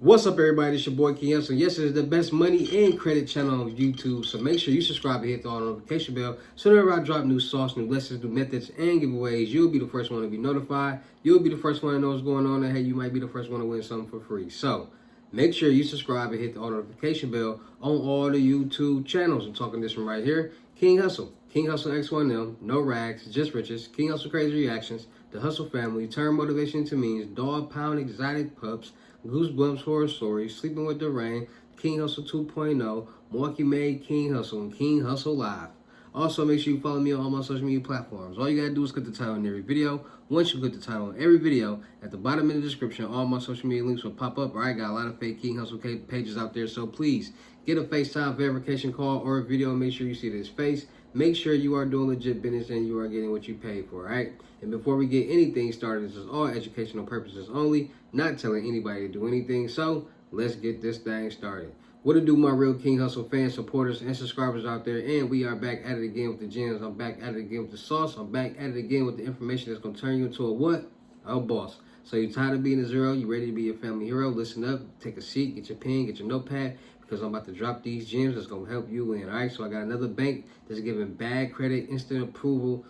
What's up, everybody? It's your boy King Hussle. Yes, it's the best money and credit channel on YouTube. So make sure you subscribe and hit the notification bell so whenever I drop new sauce, new lessons, new methods, and giveaways, you'll be the first one to be notified. You'll be the first one to know what's going on, and hey, you might be the first one to win something for free. So make sure you subscribe and hit the notification bell on all the YouTube channels. I'm talking this one right here, King Hussle. King Hussle X1M, no rags, just riches. King Hussle Crazy Reactions, the Hussle family, turn motivation into means, dog pound exotic pups, Goosebumps horror stories, Sleeping with the Rain, King Hussle 2.0, Milwaukee made King Hussle, and King Hussle Live. Also, make sure you follow me on all my social media platforms. All you gotta do is click the title on every video. Once you click the title on every video, at the bottom of the description, all my social media links will pop up. I got a lot of fake King Hussle pages out there, so please get a FaceTime verification call or a video and make sure you see this face. Make sure you are doing legit business and you are getting what you paid for, all right? And before we get anything started, this is all educational purposes only, not telling anybody to do anything. So let's get this thing started. What to do, my real King Hussle fans, supporters, and subscribers out there? And we are back at it again with the gems. I'm back at it again with the sauce. I'm back at it again with the information that's going to turn you into a what? A boss. So you're tired of being a zero? You ready to be a family hero? Listen up, take a seat, get your pen, get your notepad, because I'm about to drop these gems that's going to help you win. All right, so I got another bank that's giving bad credit, instant approval,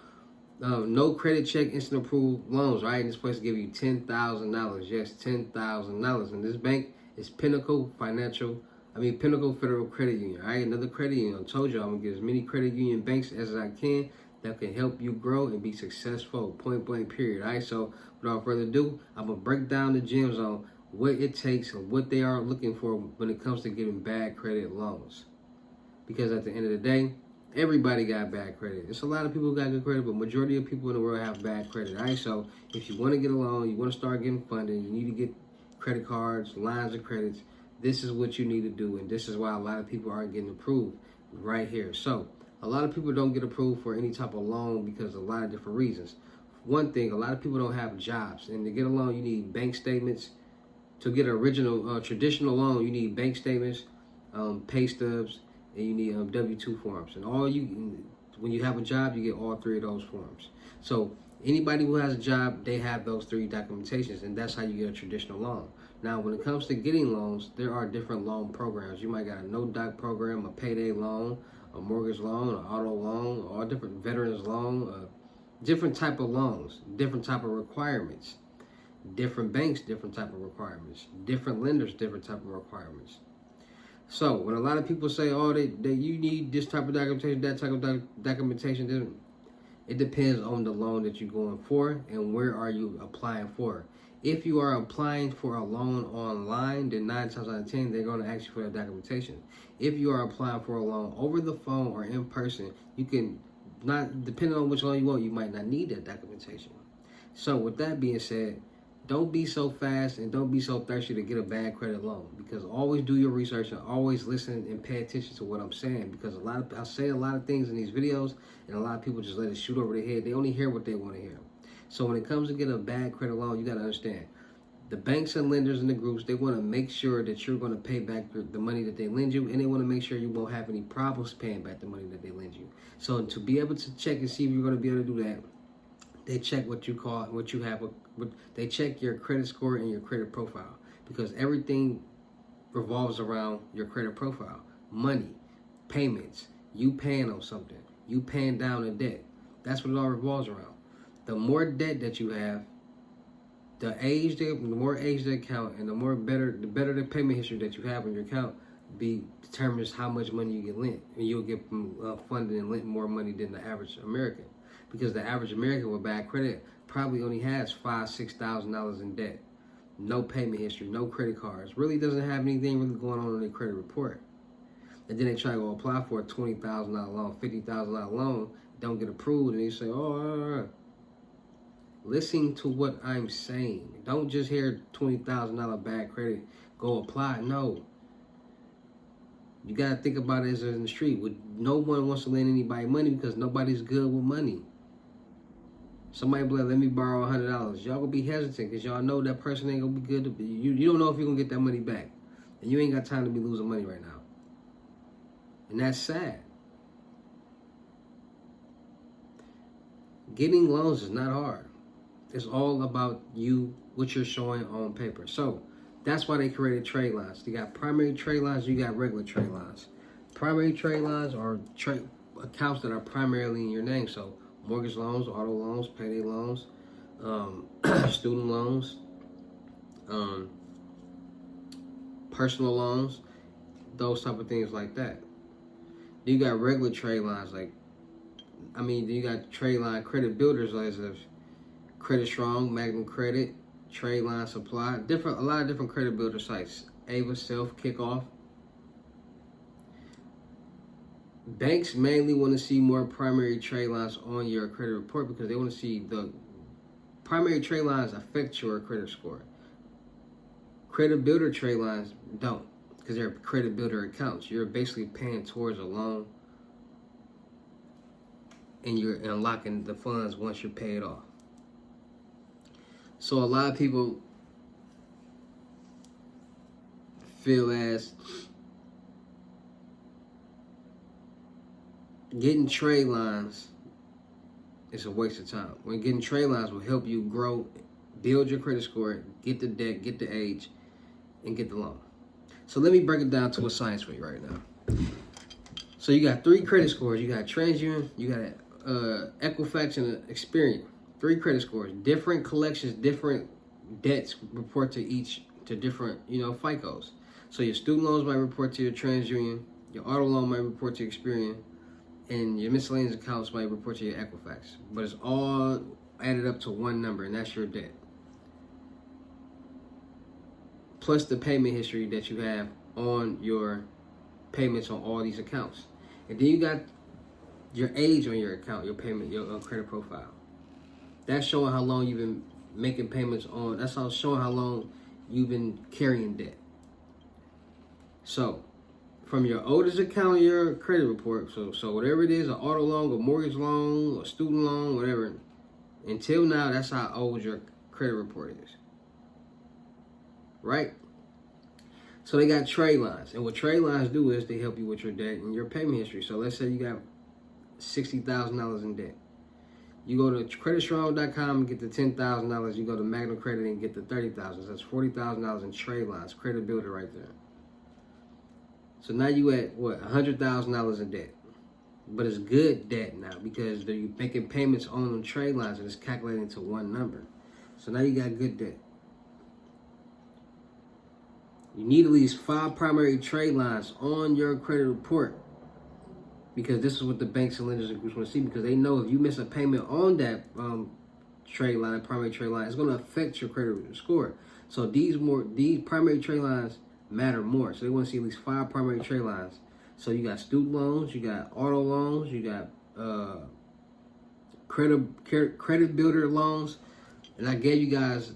no credit check, instant approval loans, right? And this place will give you $10,000. Yes, $10,000. And this bank is Pinnacle Federal Credit Union, all right? Another credit union. I told you I'm going to get as many credit union banks as I can that can help you grow and be successful, point blank, period, all right? So without further ado, I'm going to break down the gems on what it takes and what they are looking for when it comes to getting bad credit loans. Because at the end of the day, everybody got bad credit. There's a lot of people who got good credit, but majority of people in the world have bad credit. All right, so if you want to get a loan, you want to start getting funding, you need to get credit cards, lines of credits. This is what you need to do, and this is why a lot of people aren't getting approved right here. So a lot of people don't get approved for any type of loan because of a lot of different reasons. One thing, a lot of people don't have jobs, and to get a loan, you need bank statements. To get an original traditional loan, you need bank statements, pay stubs, and you need W-2 forms. And when you have a job, you get all three of those forms. So anybody who has a job, they have those three documentations, and that's how you get a traditional loan. Now, when it comes to getting loans, there are different loan programs. You might got a no-doc program, a payday loan, a mortgage loan, an auto loan, all different veterans loan, different type of loans, different type of requirements. Different banks, different type of requirements. Different lenders, different type of requirements. So when a lot of people say, "Oh, that you need this type of documentation, that type of documentation," then it depends on the loan that you're going for and where are you applying for. If you are applying for a loan online, then 9 times out of 10 they're going to ask you for that documentation. If you are applying for a loan over the phone or in person, you can not, depending on which loan you want, you might not need that documentation. So with that being said, don't be so fast and don't be so thirsty to get a bad credit loan, because always do your research and always listen and pay attention to what I'm saying, because I say a lot of things in these videos and a lot of people just let it shoot over their head. They only hear what they want to hear. So when it comes to getting a bad credit loan, you got to understand the banks and lenders and the groups, they want to make sure that you're going to pay back the money that they lend you, and they want to make sure you won't have any problems paying back the money that they lend you. So to be able to check and see if you're going to be able to do that, they check they check your credit score and your credit profile, because everything revolves around your credit profile. Money, payments, you paying on something, you paying down a debt. That's what it all revolves around. The more debt that you have, the more age the account, and the better the payment history that you have on your account determines how much money you get lent, and you'll get funded and lent more money than the average American. Because the average American with bad credit probably only has $5,000-$6,000 in debt, no payment history, no credit cards, really doesn't have anything really going on their credit report. And then they try to go apply for a $20,000 loan, $50,000 loan, don't get approved, and they say, "Oh, listen to what I'm saying. Don't just hear $20,000 bad credit, go apply." No. You got to think about it as in the street. No one wants to lend anybody money because nobody's good with money. Somebody be like, "Let me borrow $100." Y'all gonna be hesitant because y'all know that person ain't gonna be good. You don't know if you're gonna get that money back. And you ain't got time to be losing money right now. And that's sad. Getting loans is not hard. It's all about what you're showing on paper. So That's why they created trade lines. You got primary trade lines, you got regular trade lines. Primary trade lines are accounts that are primarily in your name. So mortgage loans, auto loans, payday loans, student loans, personal loans, those type of things like that. You got regular trade lines you got trade line credit builders as of Credit Strong, Magnum Credit, Trade Line Supply, a lot of different credit builder sites. Ava, Self, Kickoff. Banks mainly want to see more primary trade lines on your credit report because they want to see the primary trade lines affect your credit score. Credit builder trade lines don't because they're credit builder accounts. You're basically paying towards a loan and you're unlocking the funds once you're paid off. So a lot of people feel as getting trade lines is a waste of time. When getting trade lines will help you grow, build your credit score, get the debt, get the age, and get the loan. So let me break it down to a science for you right now. So you got 3 credit scores. You got TransUnion, you got Equifax, and Experian. 3 credit scores, different collections, different debts report to different, FICOs. So your student loans might report to your TransUnion, your auto loan might report to Experian, and your miscellaneous accounts might report to your Equifax. But it's all added up to one number, and that's your debt. Plus the payment history that you have on your payments on all these accounts. And then you got your age on your account, your payment, your credit profile. That's showing how long you've been making payments on. That's showing how long you've been carrying debt. So, from your oldest account on your credit report, so whatever it is, an auto loan, a mortgage loan, a student loan, whatever, until now, that's how old your credit report is. Right? So they got trade lines. And what trade lines do is they help you with your debt and your payment history. So let's say you got $60,000 in debt. You go to creditstrong.com and get the $10,000. You go to Magnum Credit and get the $30,000. That's $40,000 in trade lines, credit builder right there. So now you at $100,000 in debt, but it's good debt now because you're making payments on them trade lines and it's calculating to one number. So now you got good debt. You need at least 5 primary trade lines on your credit report. Because this is what the banks and lenders and groups want to see. Because they know if you miss a payment on that trade line, primary trade line, it's going to affect your credit score. So these primary trade lines matter more. So they want to see at least 5 primary trade lines. So you got student loans, you got auto loans, you got credit builder loans, and I gave you guys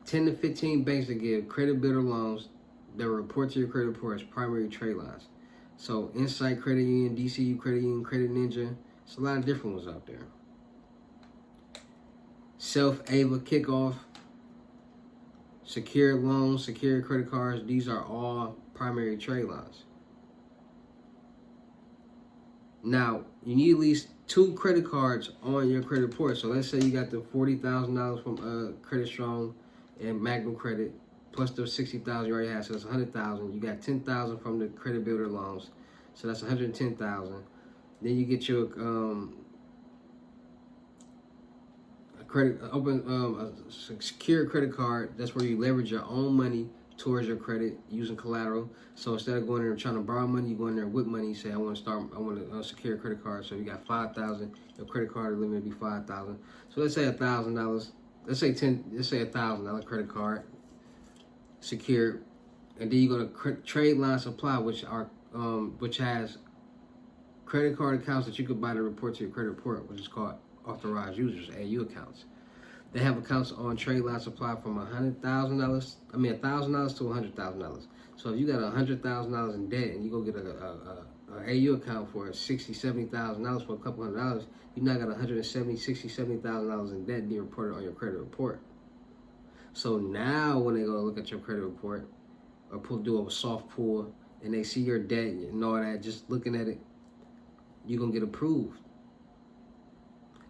10 to 15 banks that give credit builder loans that report to your credit report as primary trade lines. So Insight Credit Union, DCU Credit Union, Credit Ninja. It's a lot of different ones out there. Self, Ava, Kickoff, Secured Loans, Secured Credit Cards. These are all primary trade lines. Now, you need at least 2 credit cards on your credit report. So let's say you got the $40,000 from Credit Strong and Magnum Credit, plus the $60,000 you already have, so that's $100,000. You got $10,000 from the credit builder loans, so that's $110,000. Then you get your a secure credit card. That's where you leverage your own money towards your credit using collateral. So instead of going there and trying to borrow money, you go in there with money. You say, I want to secure a credit card. So you got $5,000. Your credit card limit would be $5,000. So let's say $1,000. Let's say $1,000 credit card secured, and then you go to Trade Line Supply, which has credit card accounts that you could buy to report to your credit report, which is called authorized users, AU accounts. They have accounts on Trade Line Supply from $1,000 to $100,000. So if you got $100,000 in debt and you go get a AU account for $60,000, $70,000 for a couple $100, you now got $170,000 in debt being reported on your credit report. So now when they go look at your credit report or do a soft pull and they see your debt and all that, just looking at it, you're going to get approved.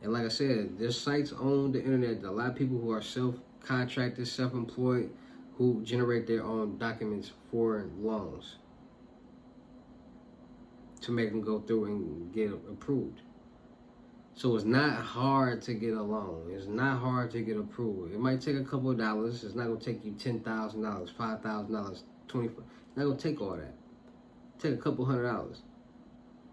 And like I said, there's sites on the internet, a lot of people who are self-contracted, self-employed, who generate their own documents for loans to make them go through and get approved. So it's not hard to get a loan. It's not hard to get approved. It might take a couple of dollars. It's not gonna take you $10,000, $5,000, $20,000. It's not gonna take all that. Take a couple $100,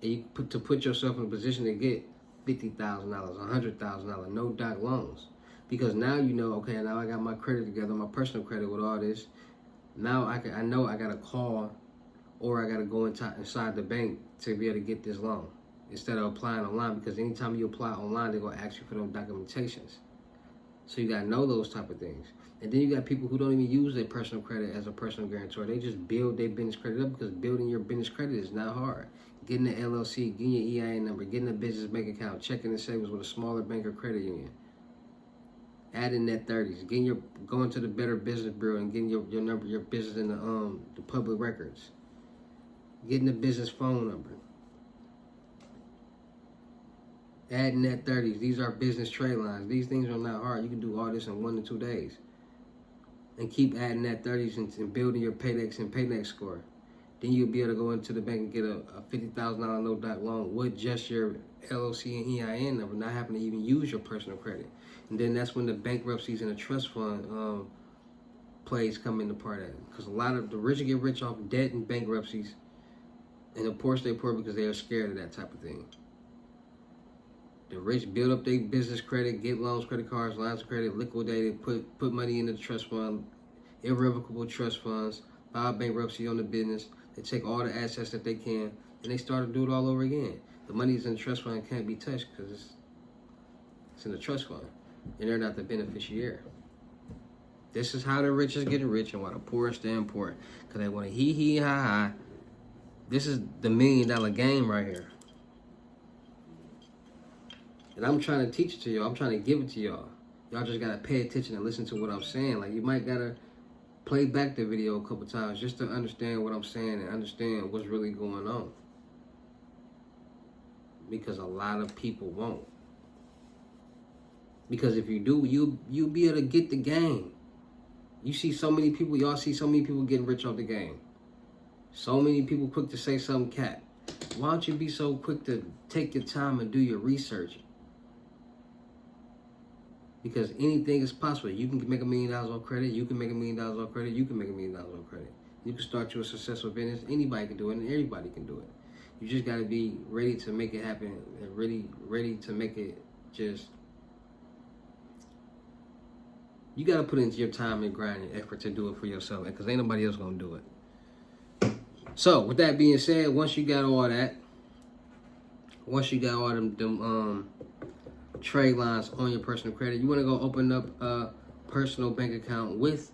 and you put yourself in a position to get $50,000, $100,000 no doc loans, because now you know. Okay, now I got my credit together, my personal credit with all this. Now I know I gotta call, or I gotta go inside the bank to be able to get this loan, instead of applying online, because anytime you apply online, they're going to ask you for those documentations. So you got to know those type of things. And then you got people who don't even use their personal credit as a personal guarantor. They just build their business credit up, because building your business credit is not hard. Getting an LLC, getting your EIN number, getting a business bank account, checking and savings with a smaller bank or credit union. Adding that 30s, going to the Better Business Bureau and getting your number, your business in the public records. Getting the business phone number. Adding that 30s. These are business trade lines. These things are not hard. You can do all this in 1 to 2 days. And keep adding that 30s and building your Paydex and Paynex score. Then you'll be able to go into the bank and get a $50,000 no doc loan with just your LLC and EIN number, not having to even use your personal credit. And then that's when the bankruptcies and the trust fund plays come into part of it. Because a lot of the rich get rich off debt and bankruptcies, and the poor stay poor because they are scared of that type of thing. The rich build up their business credit, get loans, credit cards, lines of credit, liquidate it, put money into the trust fund, irrevocable trust funds, file bankruptcy on the business. They take all the assets that they can, and they start to do it all over again. The money's in the trust fund can't be touched because it's in the trust fund, and they're not the beneficiary. This is how the rich is getting rich and why the poor are staying poor, because they want to hee ha ha. This is the $1 million game right here. And I'm trying to teach it to y'all. I'm trying to give it to y'all. Y'all just got to pay attention and listen to what I'm saying. Like, you might got to play back the video a couple times just to understand what I'm saying and understand what's really going on. Because a lot of people won't. Because if you do, you'll be able to get the game. You see so many people, y'all see so many people getting rich off the game. So many people quick to say something cat. Why don't you be so quick to take your time and do your research? Because anything is possible. You can make $1 million on credit. You can make $1 million on credit. You can make $1 million on credit. You can start your successful business. Anybody can do it, and everybody can do it. You just got to be ready to make it happen, and really ready to make it just. You got to put into your time and grind and effort to do it for yourself, because ain't nobody else going to do it. So, with that being said, once you got all that, once you got all them trade lines on your personal credit, you want to go open up a personal bank account with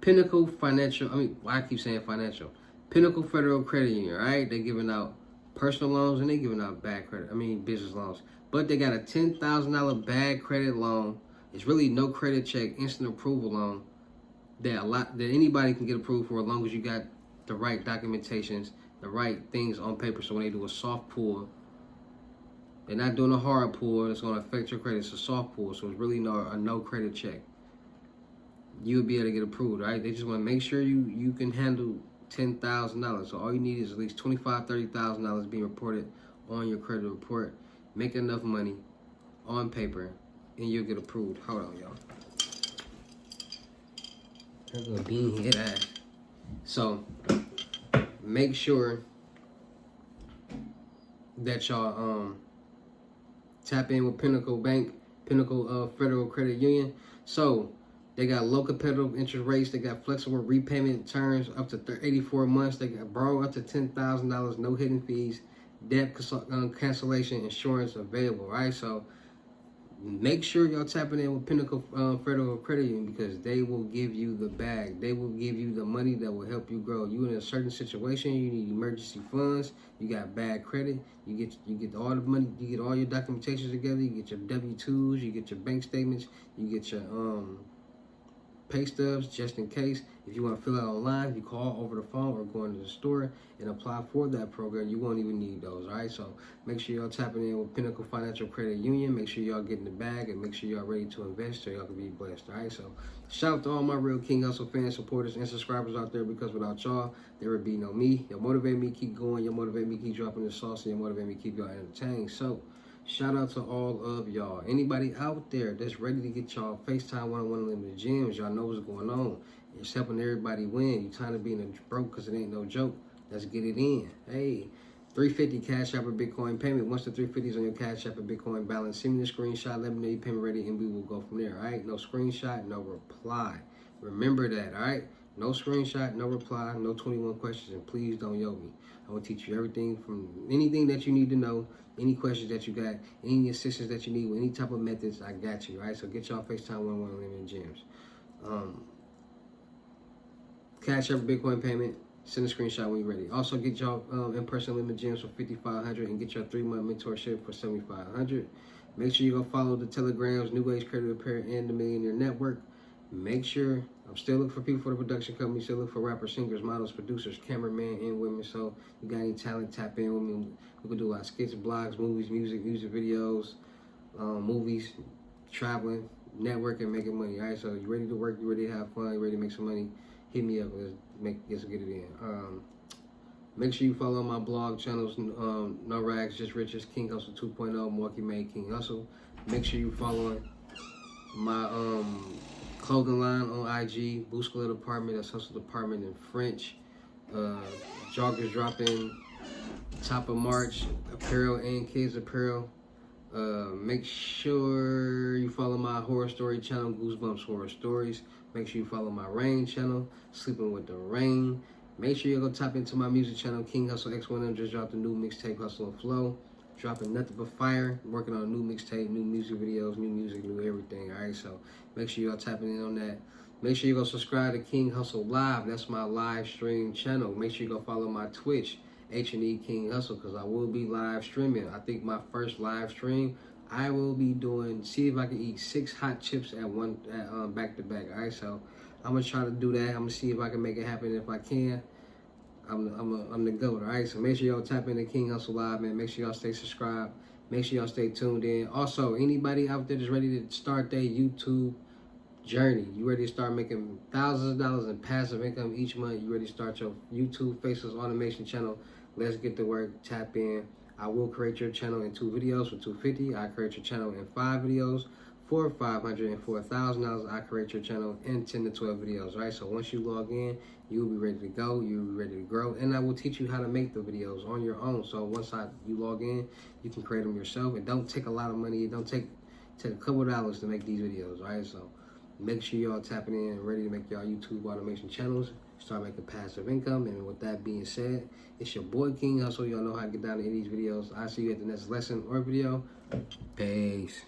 Pinnacle Financial. I keep saying financial. Pinnacle Federal Credit Union, right? They're giving out personal loans and they're giving out business loans. But they got a $10,000 bad credit loan. It's really no credit check, instant approval loan that anybody can get approved for, as long as you got the right documentations, the right things on paper. So when they do a soft pull, they're not doing a hard pull that's going to affect your credit. It's a soft pull, so it's really no credit check. You'll be able to get approved, right? They just want to make sure you can handle $10,000. So all you need is at least $25,000, $30,000 being reported on your credit report. Make enough money on paper, and you'll get approved. Hold on, y'all. There's a bean here. That. So make sure that y'all tap in with Pinnacle Federal Credit Union. So they got low competitive interest rates. They got flexible repayment terms up to 84 months. They got borrow up to $10,000, no hidden fees, debt cancellation insurance available, right? So make sure y'all tapping in with Pinnacle Federal Credit Union, because they will give you the bag. They will give you the money that will help you grow. You in a certain situation, you need emergency funds, you got bad credit, you get all the money, you get all your documentation together, you get your W-2s, you get your bank statements, you get your pay stubs just in case, If you want to fill out online, you call over the phone or go into the store and apply for that program. You won't even need those, all right? So make sure y'all tapping in with Pinnacle Financial Credit Union. Make sure y'all get in the bag and make sure y'all ready to invest so y'all can be blessed, all right? So shout out to all my real King Hussle fans, supporters, and subscribers out there, because without y'all, there would be no me. Y'all motivate me to keep going. Y'all motivate me to keep dropping the sauce, and y'all motivate me to keep y'all entertained. So shout out to all of y'all. Anybody out there that's ready to get y'all FaceTime one-on-one unlimited gems, y'all know what's going on. It's helping everybody win. You tired of being broke because it ain't no joke. Let's get it in. Hey, 350 Cash App or Bitcoin payment. Once the 350 is on your Cash App or Bitcoin balance, send me the screenshot. Let me know your payment ready, and we will go from there. All right? No screenshot, no reply. Remember that. All right? No screenshot, no reply, no 21 questions, and please don't yoke me. I will teach you everything from anything that you need to know, any questions that you got, any assistance that you need with any type of methods. I got you. All right? So get y'all FaceTime one-on-one unlimited gems. Cash App Bitcoin payment. Send a screenshot when you're ready. Also, get y'all in-person limited gems for $5,500 and get your 3-month mentorship for $7,500. Make sure you go follow the Telegrams, New Age Credit Repair, and the Millionaire Network. Make sure, I'm still looking for people for the production company. Still looking for rappers, singers, models, producers, cameramen, and women. So you got any talent, tap in with me. We can do our skits, blogs, movies, music videos, movies, traveling, networking, making money. All right, so you ready to work? You ready to have fun? You ready to make some money? Hit me up. Let's get it in. Make sure you follow my blog channels. No Rags, Just Riches, King Hussle 2.0, Milwaukee made King Hussle. Make sure you following my clothing line on IG, Bouscular Department. That's Hustle Department in French. Joggers dropping top of March, apparel and kids apparel. Make sure you follow my horror story channel, Goosebumps Horror Stories. Make sure you follow my rain channel, Sleeping with the Rain. Make sure you go tap into my music channel, King Hussle X1M. Just dropped a new mixtape, Hustle and Flow. Dropping nothing but fire. Working on a new mixtape, new music videos, new music, new everything. All right, so make sure y'all tapping in on that. Make sure you go subscribe to King Hussle Live. That's my live stream channel. Make sure you go follow my Twitch, H&E King Hussle, because I will be live streaming. I think my first live stream, I will be doing, see if I can eat 6 hot chips at back to back. All right, so I'm gonna try to do that. I'm gonna see if I can make it happen. If I can, I'm the GOAT. All right, so make sure y'all tap into King Hussle Live, man. Make sure y'all stay subscribed. Make sure y'all stay tuned in. Also, anybody out there that's ready to start their YouTube journey, you ready to start making thousands of dollars in passive income each month, you ready to start your YouTube faceless automation channel, let's get to work. Tap in. I will create your channel in 2 videos for $250. I create your channel in 5 videos for $500, and for $1,000 I create your channel in 10 to 12 videos. All right, so once you log in, you'll be ready to go, you'll be ready to grow, and I will teach you how to make the videos on your own. So once you log in, you can create them yourself. It don't take a lot of money. It don't take a couple of dollars to make these videos. All right, so make sure y'all tapping in and ready to make y'all YouTube automation channels, start making passive income. And with that being said, it's your boy King Hussle. Y'all know how to get down to these videos. I'll see you at the next lesson or video. Peace.